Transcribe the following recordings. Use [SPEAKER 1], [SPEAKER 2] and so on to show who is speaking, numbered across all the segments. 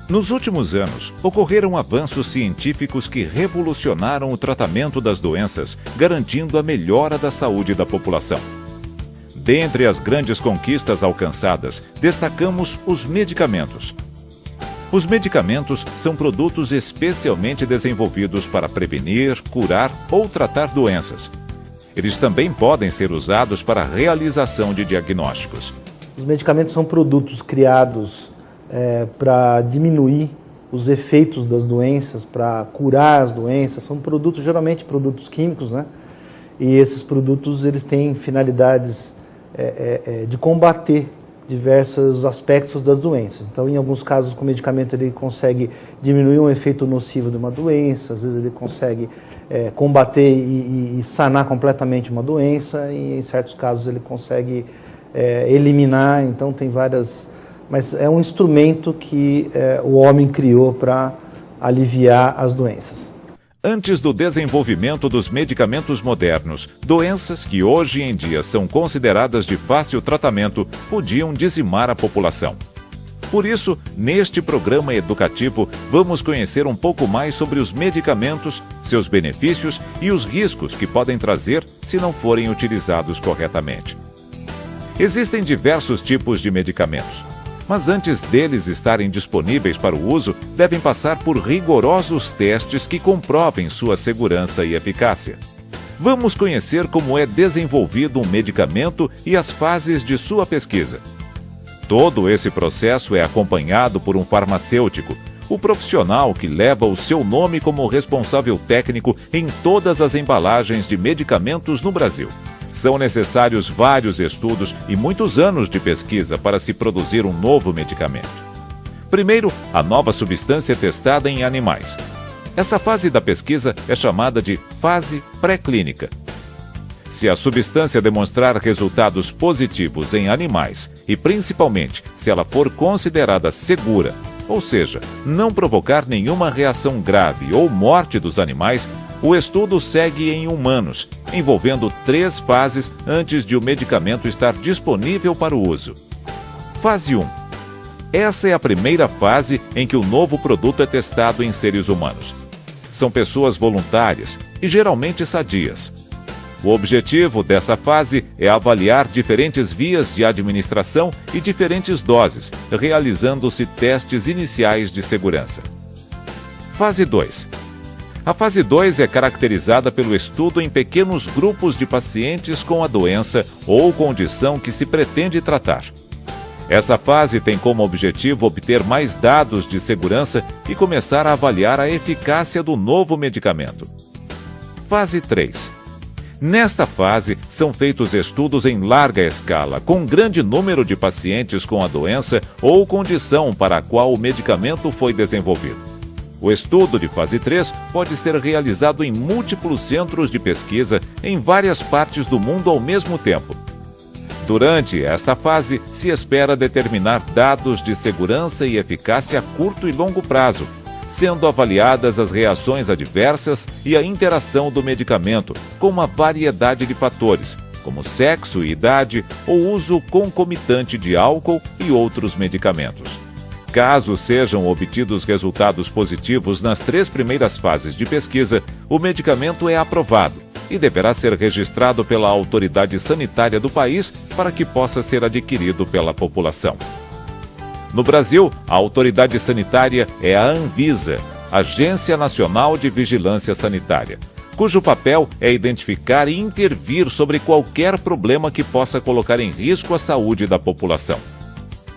[SPEAKER 1] Nos últimos anos, ocorreram avanços científicos que revolucionaram o tratamento das doenças, garantindo a melhora da saúde da população. Dentre as grandes conquistas alcançadas, destacamos os medicamentos. Os medicamentos são produtos especialmente desenvolvidos para prevenir, curar ou tratar doenças. Eles também podem ser usados para a realização de diagnósticos.
[SPEAKER 2] Os medicamentos são produtos criados para diminuir os efeitos das doenças, para curar as doenças. São produtos, geralmente produtos químicos, né? E esses produtos eles têm finalidades de combater diversos aspectos das doenças. Então, em alguns casos, com o medicamento ele consegue diminuir um efeito nocivo de uma doença, às vezes ele consegue combater e sanar completamente uma doença, e em certos casos ele consegue eliminar. Então, tem várias... Mas é um instrumento que o homem criou para aliviar as doenças.
[SPEAKER 1] Antes do desenvolvimento dos medicamentos modernos, doenças que hoje em dia são consideradas de fácil tratamento podiam dizimar a população. Por isso, neste programa educativo, vamos conhecer um pouco mais sobre os medicamentos, seus benefícios e os riscos que podem trazer se não forem utilizados corretamente. Existem diversos tipos de medicamentos. Mas antes deles estarem disponíveis para o uso, devem passar por rigorosos testes que comprovem sua segurança e eficácia. Vamos conhecer como é desenvolvido um medicamento e as fases de sua pesquisa. Todo esse processo é acompanhado por um farmacêutico, o profissional que leva o seu nome como responsável técnico em todas as embalagens de medicamentos no Brasil. São necessários vários estudos e muitos anos de pesquisa para se produzir um novo medicamento. Primeiro, a nova substância é testada em animais. Essa fase da pesquisa é chamada de fase pré-clínica. Se a substância demonstrar resultados positivos em animais, e principalmente se ela for considerada segura, ou seja, não provocar nenhuma reação grave ou morte dos animais, o estudo segue em humanos, envolvendo 3 fases antes de o medicamento estar disponível para o uso. Fase 1. Essa é a primeira fase em que o novo produto é testado em seres humanos. São pessoas voluntárias e geralmente sadias. O objetivo dessa fase é avaliar diferentes vias de administração e diferentes doses, realizando-se testes iniciais de segurança. Fase 2. A fase 2 é caracterizada pelo estudo em pequenos grupos de pacientes com a doença ou condição que se pretende tratar. Essa fase tem como objetivo obter mais dados de segurança e começar a avaliar a eficácia do novo medicamento. Fase 3. Nesta fase, são feitos estudos em larga escala, com grande número de pacientes com a doença ou condição para a qual o medicamento foi desenvolvido. O estudo de fase 3 pode ser realizado em múltiplos centros de pesquisa em várias partes do mundo ao mesmo tempo. Durante esta fase, se espera determinar dados de segurança e eficácia a curto e longo prazo, sendo avaliadas as reações adversas e a interação do medicamento com uma variedade de fatores, como sexo e idade ou uso concomitante de álcool e outros medicamentos. Caso sejam obtidos resultados positivos nas 3 primeiras fases de pesquisa, o medicamento é aprovado e deverá ser registrado pela autoridade sanitária do país para que possa ser adquirido pela população. No Brasil, a autoridade sanitária é a Anvisa, Agência Nacional de Vigilância Sanitária, cujo papel é identificar e intervir sobre qualquer problema que possa colocar em risco a saúde da população.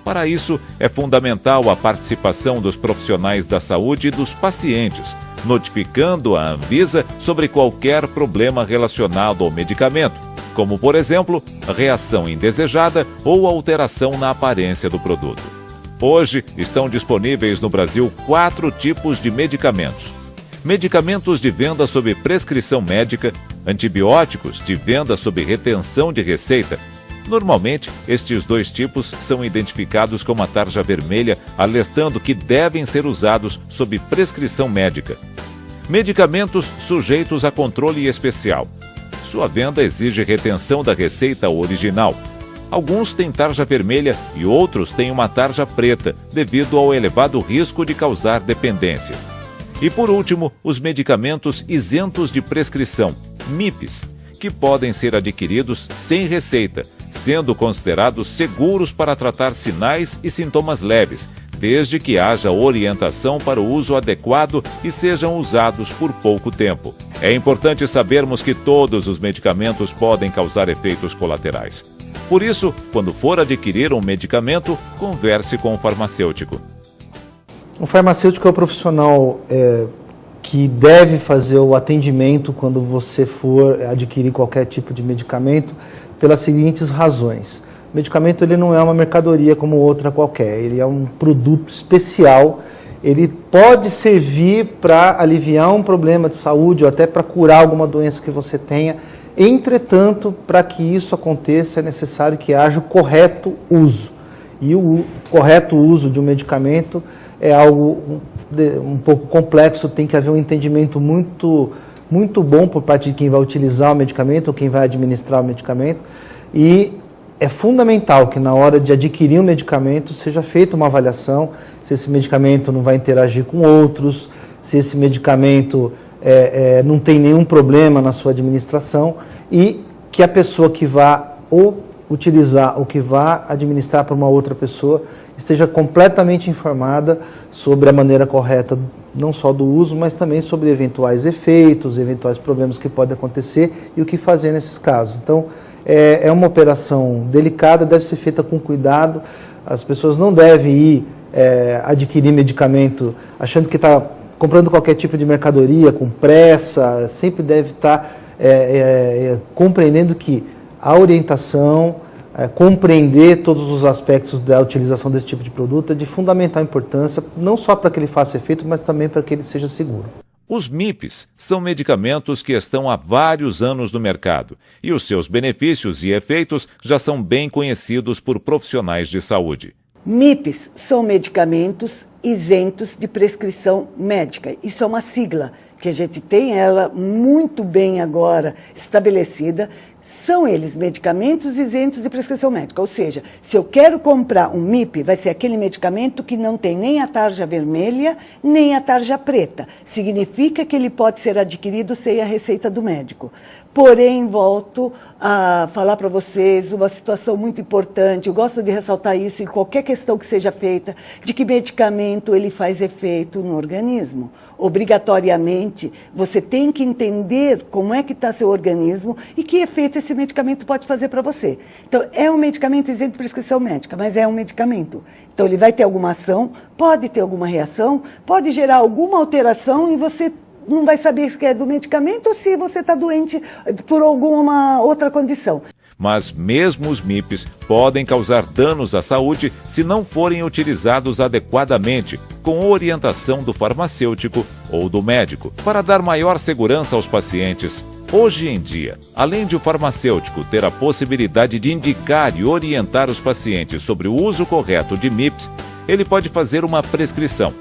[SPEAKER 1] Para isso, é fundamental a participação dos profissionais da saúde e dos pacientes, notificando a Anvisa sobre qualquer problema relacionado ao medicamento, como, por exemplo, reação indesejada ou alteração na aparência do produto. Hoje, estão disponíveis no Brasil 4 tipos de medicamentos. Medicamentos de venda sob prescrição médica, antibióticos de venda sob retenção de receita. Normalmente, estes 2 tipos são identificados com uma tarja vermelha, alertando que devem ser usados sob prescrição médica. Medicamentos sujeitos a controle especial. Sua venda exige retenção da receita original. Alguns têm tarja vermelha e outros têm uma tarja preta, devido ao elevado risco de causar dependência. E por último, os medicamentos isentos de prescrição, MIPs, que podem ser adquiridos sem receita, sendo considerados seguros para tratar sinais e sintomas leves, desde que haja orientação para o uso adequado e sejam usados por pouco tempo. É importante sabermos que todos os medicamentos podem causar efeitos colaterais. Por isso, quando for adquirir um medicamento, converse com o farmacêutico.
[SPEAKER 2] O farmacêutico é o profissional que deve fazer o atendimento quando você for adquirir qualquer tipo de medicamento, pelas seguintes razões. O medicamento ele não é uma mercadoria como outra qualquer, ele é um produto especial, ele pode servir para aliviar um problema de saúde ou até para curar alguma doença que você tenha. Entretanto, para que isso aconteça é necessário que haja o correto uso. E o correto uso de um medicamento é algo um pouco complexo, tem que haver um entendimento muito bom por parte de quem vai utilizar o medicamento ou quem vai administrar o medicamento. E é fundamental que na hora de adquirir um medicamento seja feita uma avaliação se esse medicamento não vai interagir com outros, se esse medicamento não tem nenhum problema na sua administração e que a pessoa que vá ou utilizar ou que vá administrar para uma outra pessoa esteja completamente informada sobre a maneira correta, não só do uso, mas também sobre eventuais efeitos, eventuais problemas que podem acontecer e o que fazer nesses casos. Então, é uma operação delicada, deve ser feita com cuidado, as pessoas não devem ir adquirir medicamento achando que está comprando qualquer tipo de mercadoria com pressa, sempre deve estar compreendendo que a orientação, compreender todos os aspectos da utilização desse tipo de produto é de fundamental importância, não só para que ele faça efeito, mas também para que ele seja seguro.
[SPEAKER 1] Os MIPs são medicamentos que estão há vários anos no mercado e os seus benefícios e efeitos já são bem conhecidos por profissionais de saúde.
[SPEAKER 3] MIPs são medicamentos isentos de prescrição médica. Isso é uma sigla que a gente tem ela muito bem agora estabelecida. São eles medicamentos isentos de prescrição médica, ou seja, se eu quero comprar um MIP, vai ser aquele medicamento que não tem nem a tarja vermelha, nem a tarja preta. Significa que ele pode ser adquirido sem a receita do médico. Porém, volto a falar para vocês uma situação muito importante, eu gosto de ressaltar isso em qualquer questão que seja feita, de que medicamento ele faz efeito no organismo. Obrigatoriamente, você tem que entender como é que está seu organismo e que efeito esse medicamento pode fazer para você. Então, é um medicamento isento de prescrição médica, mas é um medicamento. Então, ele vai ter alguma ação, pode ter alguma reação, pode gerar alguma alteração e você não vai saber se é do medicamento ou se você está doente por alguma outra condição.
[SPEAKER 1] Mas mesmo os MIPs podem causar danos à saúde se não forem utilizados adequadamente, com orientação do farmacêutico ou do médico, para dar maior segurança aos pacientes. Hoje em dia, além de o farmacêutico ter a possibilidade de indicar e orientar os pacientes sobre o uso correto de MIPs, ele pode fazer uma prescrição.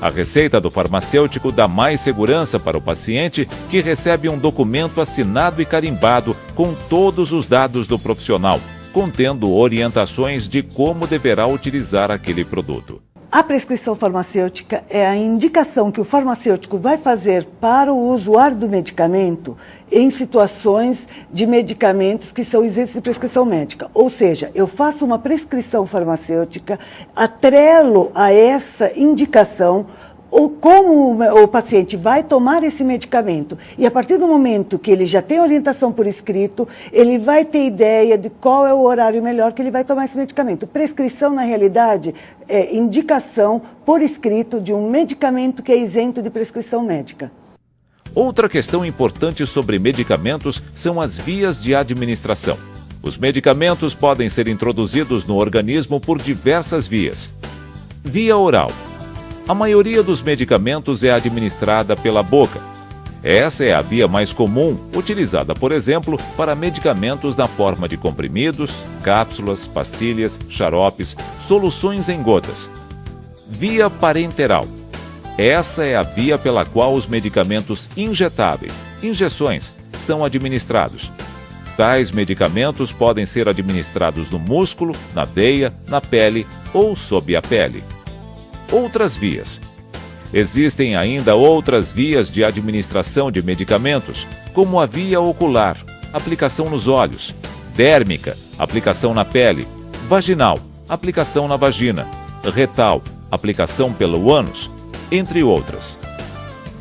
[SPEAKER 1] A receita do farmacêutico dá mais segurança para o paciente, que recebe um documento assinado e carimbado com todos os dados do profissional, contendo orientações de como deverá utilizar aquele produto.
[SPEAKER 3] A prescrição farmacêutica é a indicação que o farmacêutico vai fazer para o usuário do medicamento em situações de medicamentos que são isentos de prescrição médica. Ou seja, eu faço uma prescrição farmacêutica, atrelo a essa indicação como o paciente vai tomar esse medicamento. E a partir do momento que ele já tem orientação por escrito, ele vai ter ideia de qual é o horário melhor que ele vai tomar esse medicamento. Prescrição, na realidade, é indicação por escrito de um medicamento que é isento de prescrição médica.
[SPEAKER 1] Outra questão importante sobre medicamentos são as vias de administração. Os medicamentos podem ser introduzidos no organismo por diversas vias. Via oral. A maioria dos medicamentos é administrada pela boca. Essa é a via mais comum, utilizada, por exemplo, para medicamentos na forma de comprimidos, cápsulas, pastilhas, xaropes, soluções em gotas. Via parenteral. Essa é a via pela qual os medicamentos injetáveis, injeções, são administrados. Tais medicamentos podem ser administrados no músculo, na veia, na pele ou sob a pele. Outras vias. Existem ainda outras vias de administração de medicamentos, como a via ocular, aplicação nos olhos, dérmica, aplicação na pele, vaginal, aplicação na vagina, retal, aplicação pelo ânus, entre outras.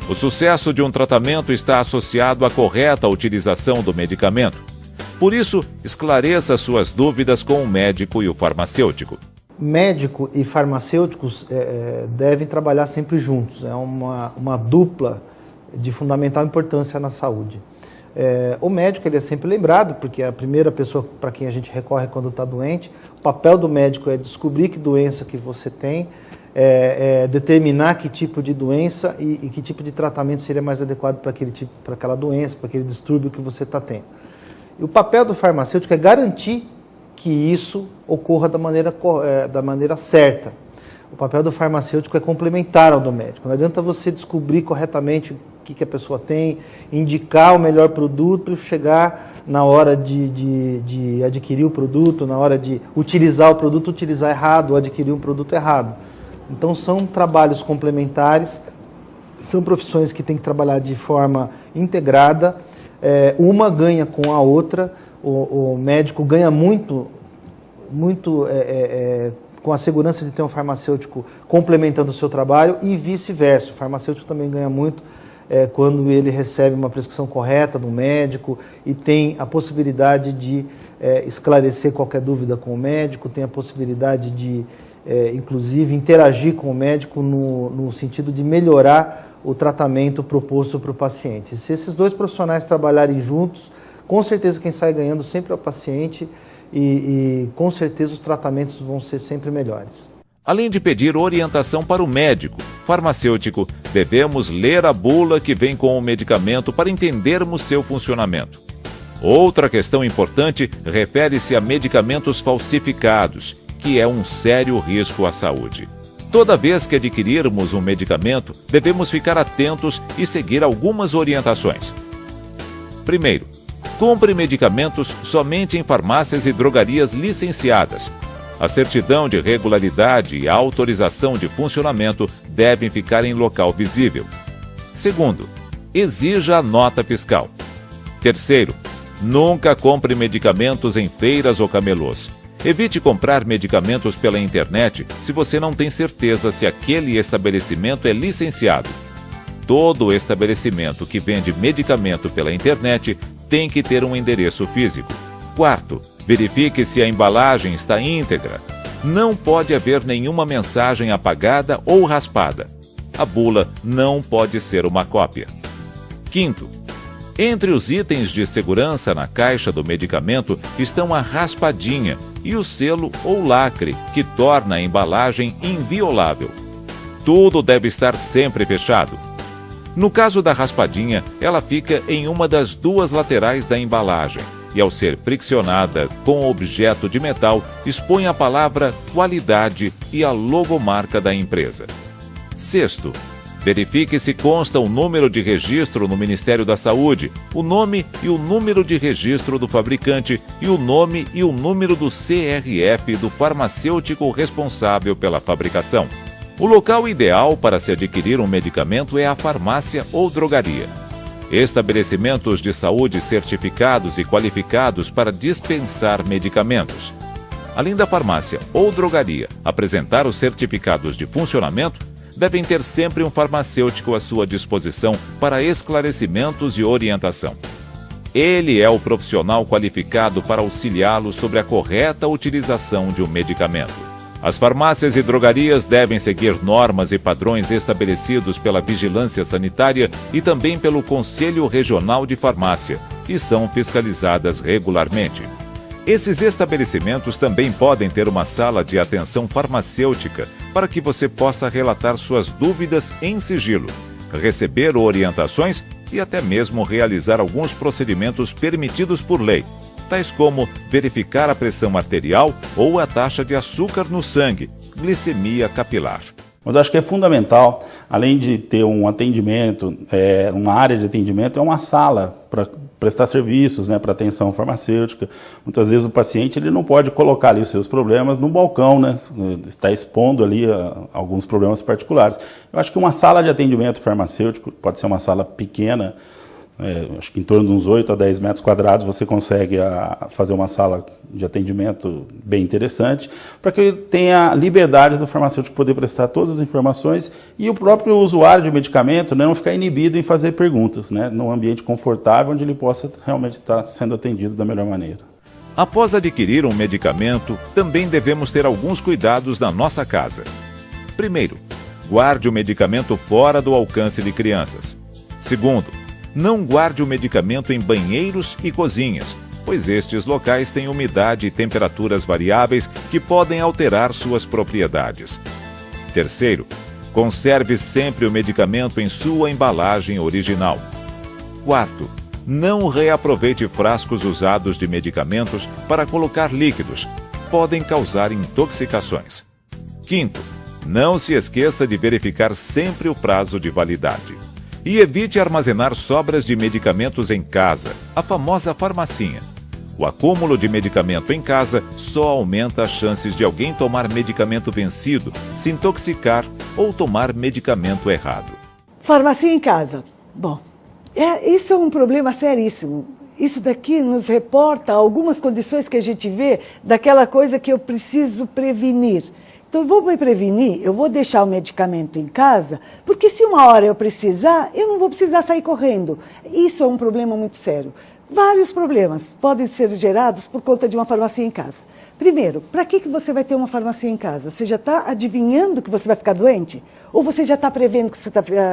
[SPEAKER 1] O sucesso de um tratamento está associado à correta utilização do medicamento. Por isso, esclareça suas dúvidas com o médico e o farmacêutico.
[SPEAKER 2] Médico e farmacêuticos devem trabalhar sempre juntos. É uma dupla de fundamental importância na saúde. O médico ele é sempre lembrado, porque é a primeira pessoa para quem a gente recorre quando está doente. O papel do médico é descobrir que doença que você tem, determinar que tipo de doença e que tipo de tratamento seria mais adequado para aquela doença, para aquele distúrbio que você está tendo. E o papel do farmacêutico é garantir que isso ocorra da maneira certa. O papel do farmacêutico é complementar ao do médico. Não adianta você descobrir corretamente o que a pessoa tem, indicar o melhor produto, chegar na hora de adquirir o produto, na hora de utilizar o produto, utilizar errado ou adquirir um produto errado. Então são trabalhos complementares, são profissões que têm que trabalhar de forma integrada, uma ganha com a outra. O médico ganha muito com a segurança de ter um farmacêutico complementando o seu trabalho e vice-versa. O farmacêutico também ganha muito quando ele recebe uma prescrição correta do médico e tem a possibilidade de esclarecer qualquer dúvida com o médico, tem a possibilidade de, inclusive, interagir com o médico no sentido de melhorar o tratamento proposto para o paciente. Se esses dois profissionais trabalharem juntos, com certeza quem sai ganhando sempre é o paciente e com certeza os tratamentos vão ser sempre melhores.
[SPEAKER 1] Além de pedir orientação para o médico, farmacêutico, devemos ler a bula que vem com o medicamento para entendermos seu funcionamento. Outra questão importante refere-se a medicamentos falsificados, que é um sério risco à saúde. Toda vez que adquirirmos um medicamento, devemos ficar atentos e seguir algumas orientações. Primeiro, compre medicamentos somente em farmácias e drogarias licenciadas. A certidão de regularidade e a autorização de funcionamento devem ficar em local visível. Segundo, exija a nota fiscal. Terceiro, nunca compre medicamentos em feiras ou camelôs. Evite comprar medicamentos pela internet se você não tem certeza se aquele estabelecimento é licenciado. Todo estabelecimento que vende medicamento pela internet tem que ter um endereço físico. Quarto, verifique se a embalagem está íntegra. Não pode haver nenhuma mensagem apagada ou raspada. A bula não pode ser uma cópia. Quinto, entre os itens de segurança na caixa do medicamento estão a raspadinha e o selo ou lacre, que torna a embalagem inviolável. Tudo deve estar sempre fechado. No caso da raspadinha, ela fica em uma das duas laterais da embalagem e, ao ser friccionada com o objeto de metal, expõe a palavra qualidade e a logomarca da empresa. Sexto, verifique se consta o número de registro no Ministério da Saúde, o nome e o número de registro do fabricante e o nome e o número do CRF do farmacêutico responsável pela fabricação. O local ideal para se adquirir um medicamento é a farmácia ou drogaria. Estabelecimentos de saúde certificados e qualificados para dispensar medicamentos. Além da farmácia ou drogaria apresentar os certificados de funcionamento, devem ter sempre um farmacêutico à sua disposição para esclarecimentos e orientação. Ele é o profissional qualificado para auxiliá-lo sobre a correta utilização de um medicamento. As farmácias e drogarias devem seguir normas e padrões estabelecidos pela Vigilância Sanitária e também pelo Conselho Regional de Farmácia, e são fiscalizadas regularmente. Esses estabelecimentos também podem ter uma sala de atenção farmacêutica para que você possa relatar suas dúvidas em sigilo, receber orientações e até mesmo realizar alguns procedimentos permitidos por lei, tais como verificar a pressão arterial ou a taxa de açúcar no sangue, glicemia capilar.
[SPEAKER 4] Mas acho que é fundamental, além de ter um atendimento, uma área de atendimento, é uma sala para prestar serviços, né, para atenção farmacêutica. Muitas vezes o paciente ele não pode colocar ali os seus problemas no balcão, né, está expondo ali alguns problemas particulares. Eu acho que uma sala de atendimento farmacêutico pode ser uma sala pequena, acho que em torno de uns 8 a 10 metros quadrados você consegue fazer uma sala de atendimento bem interessante, para que tenha a liberdade do farmacêutico poder prestar todas as informações e o próprio usuário de medicamento, né, não ficar inibido em fazer perguntas, né, num ambiente confortável onde ele possa realmente estar sendo atendido da melhor maneira.
[SPEAKER 1] Após adquirir um medicamento, também devemos ter alguns cuidados na nossa casa. Primeiro, guarde o medicamento fora do alcance de crianças. Segundo, não guarde o medicamento em banheiros e cozinhas, pois estes locais têm umidade e temperaturas variáveis que podem alterar suas propriedades. Terceiro, conserve sempre o medicamento em sua embalagem original. Quarto, não reaproveite frascos usados de medicamentos para colocar líquidos, podem causar intoxicações. Quinto, não se esqueça de verificar sempre o prazo de validade. E evite armazenar sobras de medicamentos em casa, a famosa farmacinha. O acúmulo de medicamento em casa só aumenta as chances de alguém tomar medicamento vencido, se intoxicar ou tomar medicamento errado.
[SPEAKER 3] Farmácia em casa. Bom, isso é um problema seríssimo. Isso daqui nos reporta algumas condições que a gente vê daquela coisa que eu preciso prevenir. Então, eu vou me prevenir, eu vou deixar o medicamento em casa, porque se uma hora eu precisar, eu não vou precisar sair correndo. Isso é um problema muito sério. Vários problemas podem ser gerados por conta de uma farmácia em casa. Primeiro, para que você vai ter uma farmácia em casa? Você já está adivinhando que você vai ficar doente? Ou você já está prevendo que você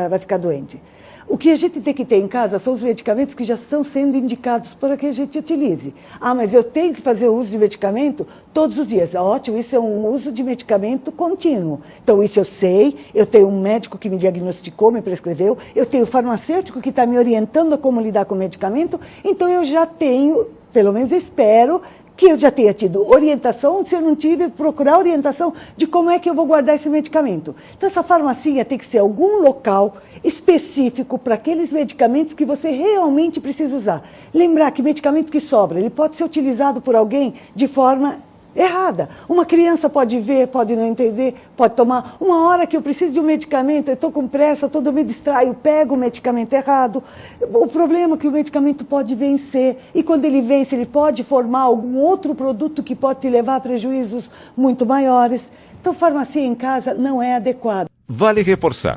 [SPEAKER 3] vai ficar doente? O que a gente tem que ter em casa são os medicamentos que já estão sendo indicados para que a gente utilize. Ah, mas eu tenho que fazer uso de medicamento todos os dias. Ótimo, isso é um uso de medicamento contínuo. Então, isso eu sei, eu tenho um médico que me diagnosticou, me prescreveu, eu tenho um farmacêutico que está me orientando a como lidar com o medicamento, então eu já tenho, pelo menos espero, que eu já tenha tido orientação, se eu não tive, procurar orientação de como é que eu vou guardar esse medicamento. Então, essa farmacinha tem que ser algum local específico para aqueles medicamentos que você realmente precisa usar. Lembrar que medicamento que sobra, ele pode ser utilizado por alguém de forma errada. Uma criança pode ver, pode não entender, pode tomar. Uma hora que eu preciso de um medicamento, eu estou com pressa, eu me distraio, pego o medicamento errado. O problema é que o medicamento pode vencer. E quando ele vence, ele pode formar algum outro produto que pode te levar a prejuízos muito maiores. Então, farmácia em casa não é adequado.
[SPEAKER 1] Vale reforçar.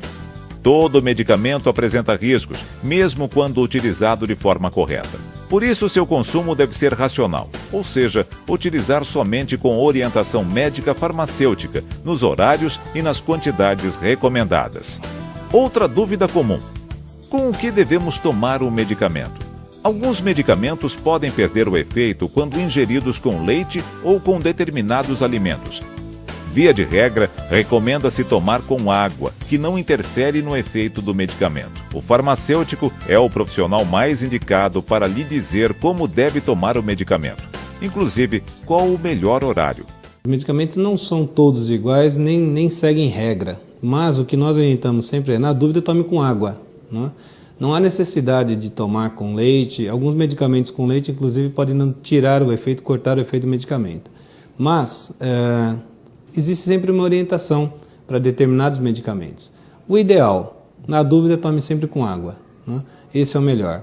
[SPEAKER 1] Todo medicamento apresenta riscos, mesmo quando utilizado de forma correta. Por isso, seu consumo deve ser racional, ou seja, utilizar somente com orientação médica farmacêutica, nos horários e nas quantidades recomendadas. Outra dúvida comum: com o que devemos tomar o medicamento? Alguns medicamentos podem perder o efeito quando ingeridos com leite ou com determinados alimentos. Via de regra, recomenda-se tomar com água, que não interfere no efeito do medicamento. O farmacêutico é o profissional mais indicado para lhe dizer como deve tomar o medicamento, inclusive qual o melhor horário.
[SPEAKER 5] Os medicamentos não são todos iguais, nem seguem regra, mas o que nós orientamos sempre é, na dúvida, tome com água, né? Não há necessidade de tomar com leite. Alguns medicamentos com leite, inclusive, podem não tirar o efeito, cortar o efeito do medicamento. Mas existe sempre uma orientação para determinados medicamentos. O ideal, na dúvida, tome sempre com água, né? Esse é o melhor.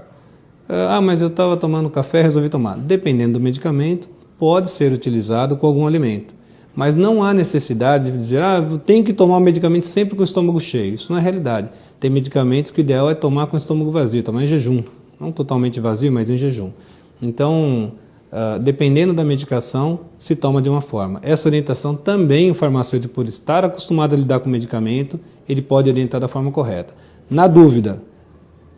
[SPEAKER 5] Mas eu estava tomando café e resolvi tomar. Dependendo do medicamento, pode ser utilizado com algum alimento. Mas não há necessidade de dizer, eu tenho que tomar o medicamento sempre com o estômago cheio. Isso não é realidade. Tem medicamentos que o ideal é tomar com o estômago vazio, tomar em jejum. Não totalmente vazio, mas em jejum. Então, dependendo da medicação, se toma de uma forma. Essa orientação também, o farmacêutico, por estar acostumado a lidar com o medicamento, ele pode orientar da forma correta. Na dúvida,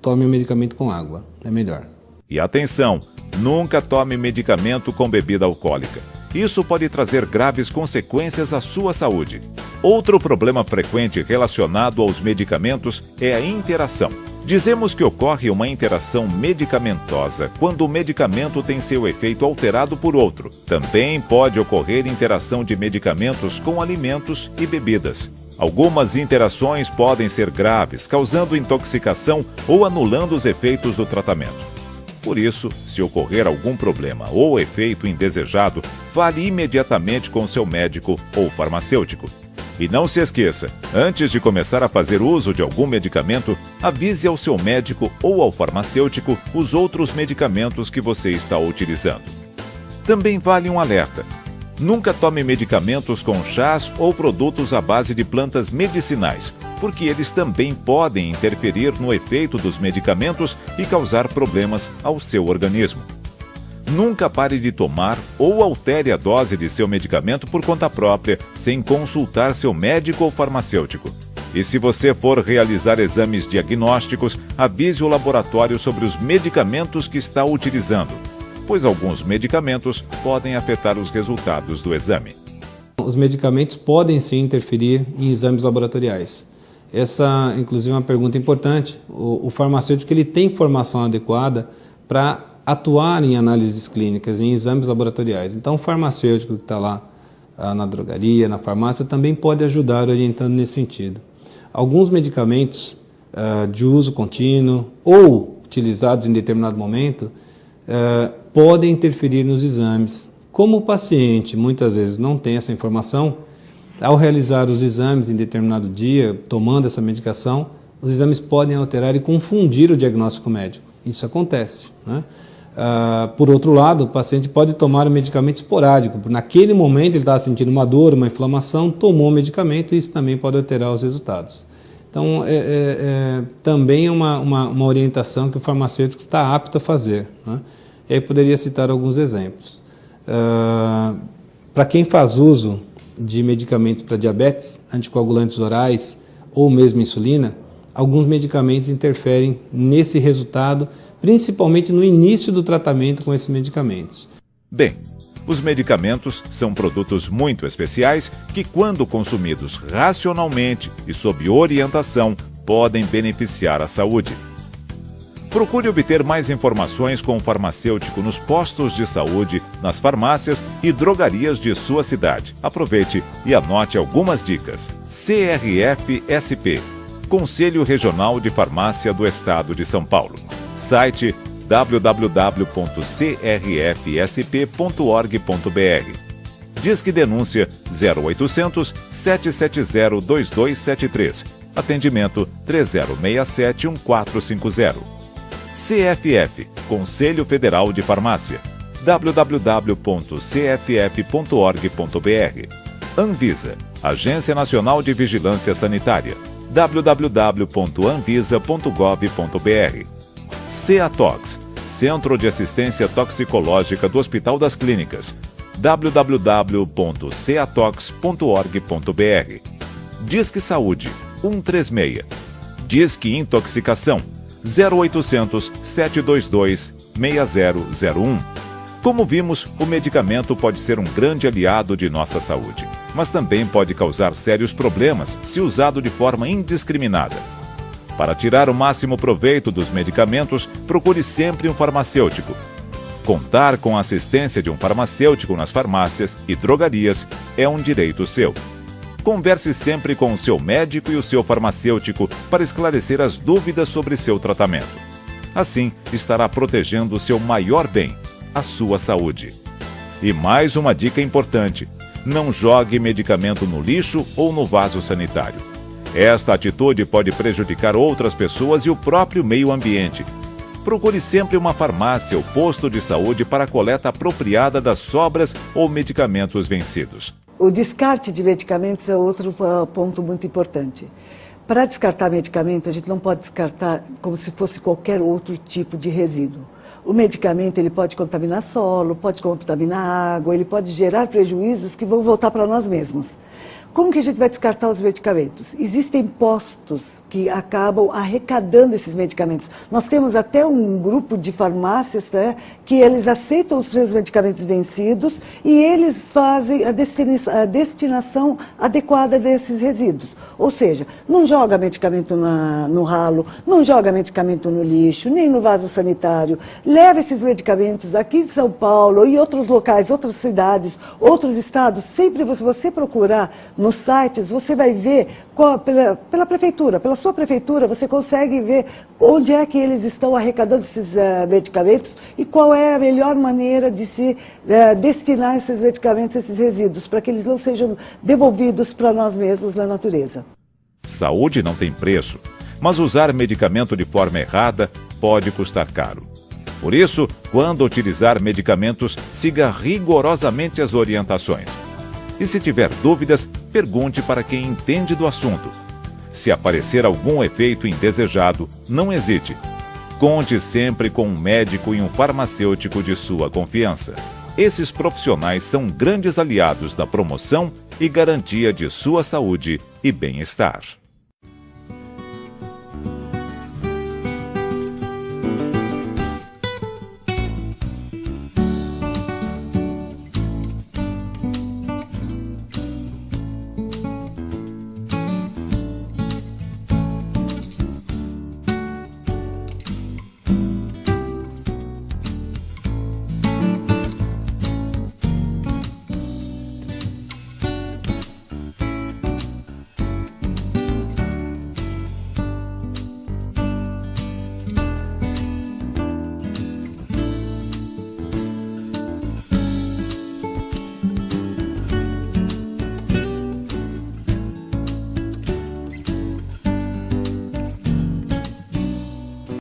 [SPEAKER 5] tome o medicamento com água, é melhor.
[SPEAKER 1] E atenção, nunca tome medicamento com bebida alcoólica. Isso pode trazer graves consequências à sua saúde. Outro problema frequente relacionado aos medicamentos é a interação. Dizemos que ocorre uma interação medicamentosa quando o medicamento tem seu efeito alterado por outro. Também pode ocorrer interação de medicamentos com alimentos e bebidas. Algumas interações podem ser graves, causando intoxicação ou anulando os efeitos do tratamento. Por isso, se ocorrer algum problema ou efeito indesejado, fale imediatamente com seu médico ou farmacêutico. E não se esqueça, antes de começar a fazer uso de algum medicamento, avise ao seu médico ou ao farmacêutico os outros medicamentos que você está utilizando. Também vale um alerta. Nunca tome medicamentos com chás ou produtos à base de plantas medicinais, porque eles também podem interferir no efeito dos medicamentos e causar problemas ao seu organismo. Nunca pare de tomar ou altere a dose de seu medicamento por conta própria, sem consultar seu médico ou farmacêutico. E se você for realizar exames diagnósticos, avise o laboratório sobre os medicamentos que está utilizando, pois alguns medicamentos podem afetar os resultados do exame.
[SPEAKER 5] Os medicamentos podem sim interferir em exames laboratoriais. Essa, inclusive, é uma pergunta importante. O farmacêutico ele tem formação adequada para atuar em análises clínicas, em exames laboratoriais. Então, o farmacêutico que está lá na drogaria, na farmácia, também pode ajudar orientando nesse sentido. Alguns medicamentos de uso contínuo ou utilizados em determinado momento podem interferir nos exames. Como o paciente muitas vezes não tem essa informação, ao realizar os exames em determinado dia, tomando essa medicação, os exames podem alterar e confundir o diagnóstico médico. Isso acontece, né? Por outro lado, o paciente pode tomar o medicamento esporádico. Naquele momento ele estava sentindo uma dor, uma inflamação, tomou o medicamento e isso também pode alterar os resultados. Então, também é uma orientação que o farmacêutico está apto a fazer, né? E aí poderia citar alguns exemplos. Para quem faz uso de medicamentos para diabetes, anticoagulantes orais ou mesmo insulina, alguns medicamentos interferem nesse resultado, principalmente no início do tratamento com esses medicamentos.
[SPEAKER 1] Bem, os medicamentos são produtos muito especiais que, quando consumidos racionalmente e sob orientação, podem beneficiar a saúde. Procure obter mais informações com o farmacêutico nos postos de saúde, nas farmácias e drogarias de sua cidade. Aproveite e anote algumas dicas. CRF-SP, Conselho Regional de Farmácia do Estado de São Paulo. Site www.crfsp.org.br. Disque denúncia 0800 770 2273. Atendimento 3067 1450. CFF, Conselho Federal de Farmácia, www.cff.org.br. Anvisa, Agência Nacional de Vigilância Sanitária, www.anvisa.gov.br. CEATOX, Centro de Assistência Toxicológica do Hospital das Clínicas, www.ceatox.org.br. Disque Saúde, 136. Disque Intoxicação, 0800 722 6001. Como vimos, o medicamento pode ser um grande aliado de nossa saúde, mas também pode causar sérios problemas se usado de forma indiscriminada. Para tirar o máximo proveito dos medicamentos, procure sempre um farmacêutico. Contar com a assistência de um farmacêutico nas farmácias e drogarias é um direito seu. Converse sempre com o seu médico e o seu farmacêutico para esclarecer as dúvidas sobre seu tratamento. Assim, estará protegendo o seu maior bem, a sua saúde. E mais uma dica importante: não jogue medicamento no lixo ou no vaso sanitário. Esta atitude pode prejudicar outras pessoas e o próprio meio ambiente. Procure sempre uma farmácia ou posto de saúde para a coleta apropriada das sobras ou medicamentos vencidos.
[SPEAKER 3] O descarte de medicamentos é outro ponto muito importante. Para descartar medicamento, a gente não pode descartar como se fosse qualquer outro tipo de resíduo. O medicamento ele pode contaminar solo, pode contaminar água, ele pode gerar prejuízos que vão voltar para nós mesmos. Como que a gente vai descartar os medicamentos? Existem postos que acabam arrecadando esses medicamentos. Nós temos até um grupo de farmácias, né, que eles aceitam os seus medicamentos vencidos e eles fazem a destinação adequada desses resíduos. Ou seja, não joga medicamento no ralo, não joga medicamento no lixo, nem no vaso sanitário. Leva esses medicamentos aqui em São Paulo e outros locais, outras cidades, outros estados. Sempre se você procurar nos sites, você vai ver, pela prefeitura, pela sua prefeitura, você consegue ver onde é que eles estão arrecadando esses medicamentos e qual é a melhor maneira de se destinar esses medicamentos, esses resíduos, para que eles não sejam devolvidos para nós mesmos na natureza.
[SPEAKER 1] Saúde não tem preço, mas usar medicamento de forma errada pode custar caro. Por isso, quando utilizar medicamentos, siga rigorosamente as orientações. E se tiver dúvidas, pergunte para quem entende do assunto. Se aparecer algum efeito indesejado, não hesite. Conte sempre com um médico e um farmacêutico de sua confiança. Esses profissionais são grandes aliados na promoção e garantia de sua saúde e bem-estar.